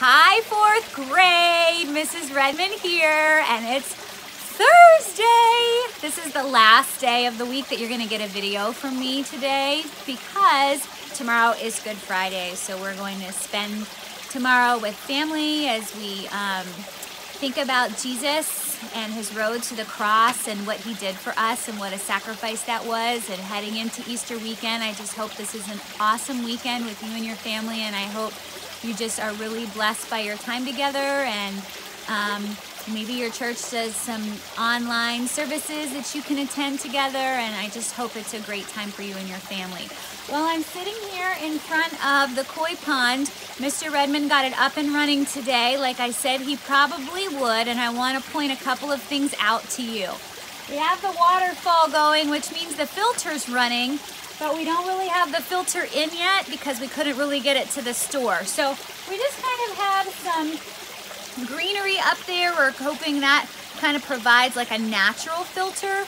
Hi, fourth grade. Mrs. Redmond here, and it's Thursday. This is the last day of the week that you're gonna get a video from me today because tomorrow is Good Friday. So we're going to spend tomorrow with family as we think about Jesus and his road to the cross and what he did for us and what a sacrifice that was. And heading into Easter weekend, I just hope this is an awesome weekend with you and your family, and I hope you just are really blessed by your time together, and maybe your church does some online services that you can attend together, and I just hope it's a great time for you and your family. Well, I'm sitting here in front of the koi pond. Mr. Redmond got it up and running today, like I said he probably would, and I want to point a couple of things out to you. We have the waterfall going, which means the filter's running, but we don't really have the filter in yet because we couldn't really get it to the store. So we just kind of have some greenery up there. We're hoping that kind of provides like a natural filter.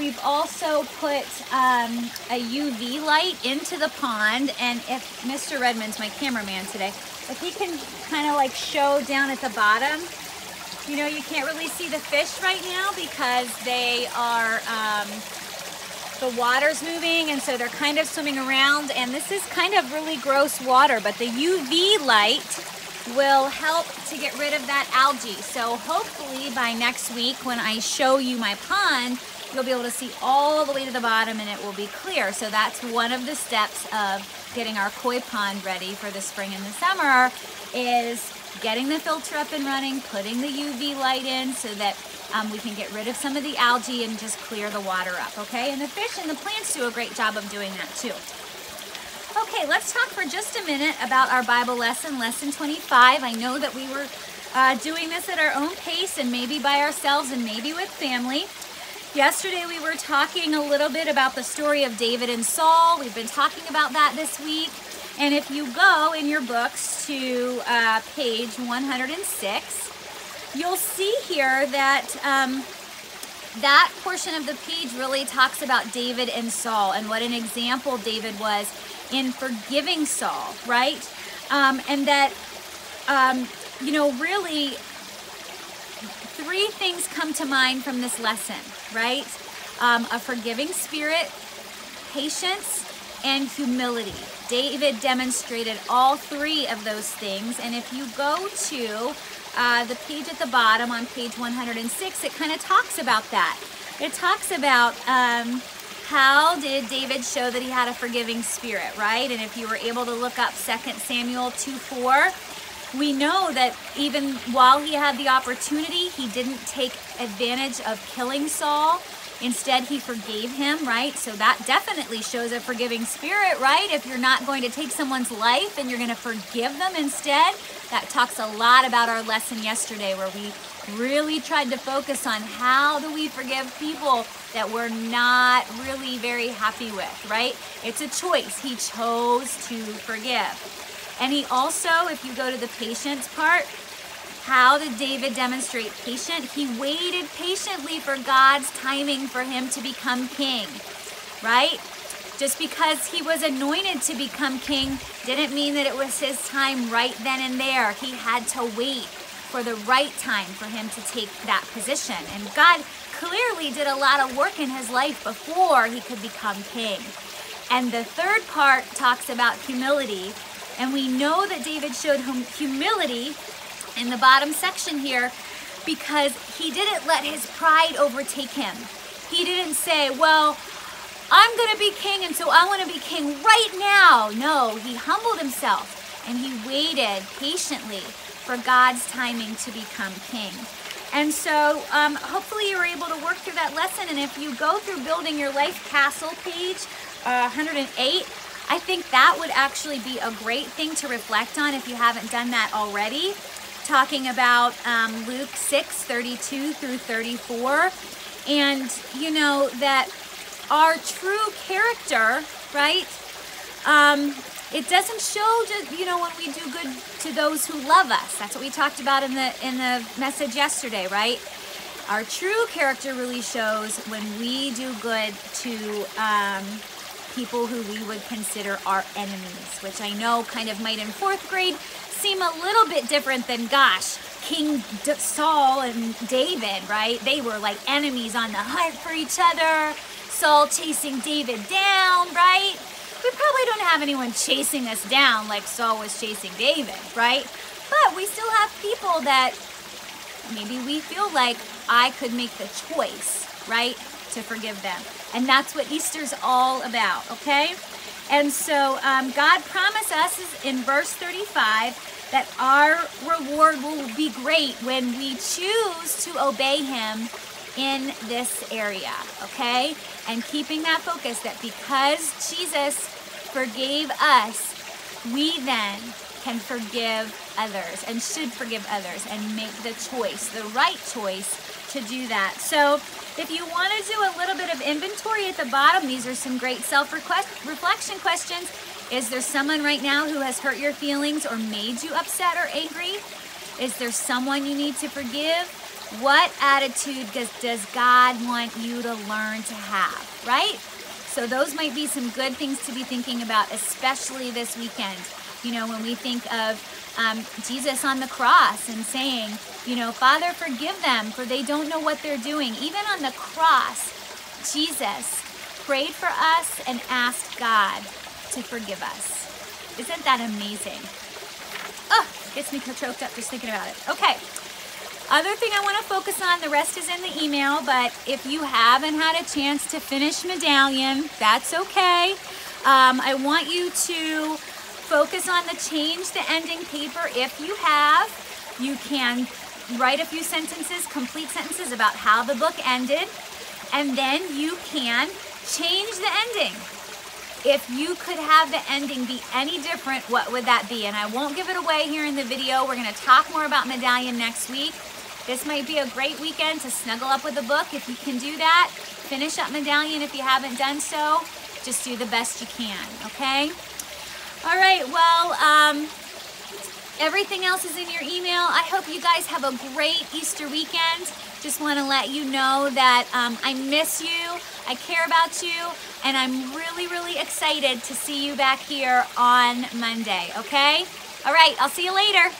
We've also put a UV light into the pond, and if Mr. Redmond's my cameraman today, if he can kind of like show down at the bottom, you know, you can't really see the fish right now because they are, the water's moving, and so they're kind of swimming around, and this is kind of really gross water, but the UV light will help to get rid of that algae. So hopefully by next week when I show you my pond, you'll be able to see all the way to the bottom and it will be clear. So that's one of the steps of getting our koi pond ready for the spring and the summer, is getting the filter up and running, putting the UV light in so that we can get rid of some of the algae and just clear the water up, okay? And the fish and the plants do a great job of doing that too. Okay, let's talk for just a minute about our Bible lesson, Lesson 25. I know that we were doing this at our own pace and maybe by ourselves and maybe with family. Yesterday we were talking a little bit about the story of David and Saul. We've been talking about that this week. And if you go in your books to page 106, you'll see here that that portion of the page really talks about David and Saul and what an example David was in forgiving Saul, right? And that, you know, really three things come to mind from this lesson, right? A forgiving spirit, patience, and humility. David demonstrated all three of those things, and if you go to the page at the bottom on page 106, it kind of talks about that. It talks about how did David show that he had a forgiving spirit, right? And if you were able to look up 2 Samuel 2:4, we know that even while he had the opportunity, he didn't take advantage of killing Saul. Instead, he forgave him, right? So that definitely shows a forgiving spirit, right? If you're not going to take someone's life and you're going to forgive them instead, that talks a lot about our lesson yesterday where we really tried to focus on how do we forgive people that we're not really very happy with, right? It's a choice. He chose to forgive. And he also, if you go to the patience part, how did David demonstrate patience? He waited patiently for God's timing for him to become king, right? Just because he was anointed to become king didn't mean that it was his time right then and there. He had to wait for the right time for him to take that position. And God clearly did a lot of work in his life before he could become king. And the third part talks about humility. And we know that David showed humility in the bottom section here because he didn't let his pride overtake him. He didn't say, well, I'm going to be king, and so I want to be king right now. No, he humbled himself and he waited patiently for God's timing to become king. And so hopefully you were able to work through that lesson. And if you go through Building Your Life Castle page 108, I think that would actually be a great thing to reflect on if you haven't done that already. Talking about Luke 6:32 through 34. And you know that our true character, right? It doesn't show just, you know, when we do good to those who love us. That's what we talked about in the message yesterday, right? Our true character really shows when we do good to people who we would consider our enemies, which I know kind of might in fourth grade seem a little bit different than, gosh, King Saul and David, right? They were like enemies on the hunt for each other. Saul chasing David down, right? We probably don't have anyone chasing us down like Saul was chasing David, right? But we still have people that maybe we feel like I could make the choice, right, to forgive them. And that's what Easter's all about, okay? And so God promised us in verse 35 that our reward will be great when we choose to obey him in this area, okay? And keeping that focus that because Jesus forgave us, we then can forgive others and should forgive others and make the choice, the right choice to do that. So if you want to do a little bit of inventory at the bottom, these are some great self-reflection questions. Is there someone right now who has hurt your feelings or made you upset or angry? Is there someone you need to forgive? What attitude does God want you to learn to have, right? So those might be some good things to be thinking about, especially this weekend. You know, when we think of Jesus on the cross and saying, you know, Father, forgive them, for they don't know what they're doing. Even on the cross, Jesus prayed for us and asked God to forgive us. Isn't that amazing? Oh, gets me choked up just thinking about it. Okay. Other thing I want to focus on, the rest is in the email, but if you haven't had a chance to finish Medallion, that's okay. I want you to focus on the change the ending paper. If you have, you can write a few sentences, complete sentences about how the book ended, and then you can change the ending. If you could have the ending be any different, what would that be? And I won't give it away here in the video. We're going to talk more about Medallion next week. This might be a great weekend to snuggle up with a book if you can do that. Finish up Medallion if you haven't done so. Just do the best you can, okay? All right, well, everything else is in your email. I hope you guys have a great Easter weekend. Just want to let you know that I miss you, I care about you, and I'm really, really excited to see you back here on Monday, okay? All right, I'll see you later.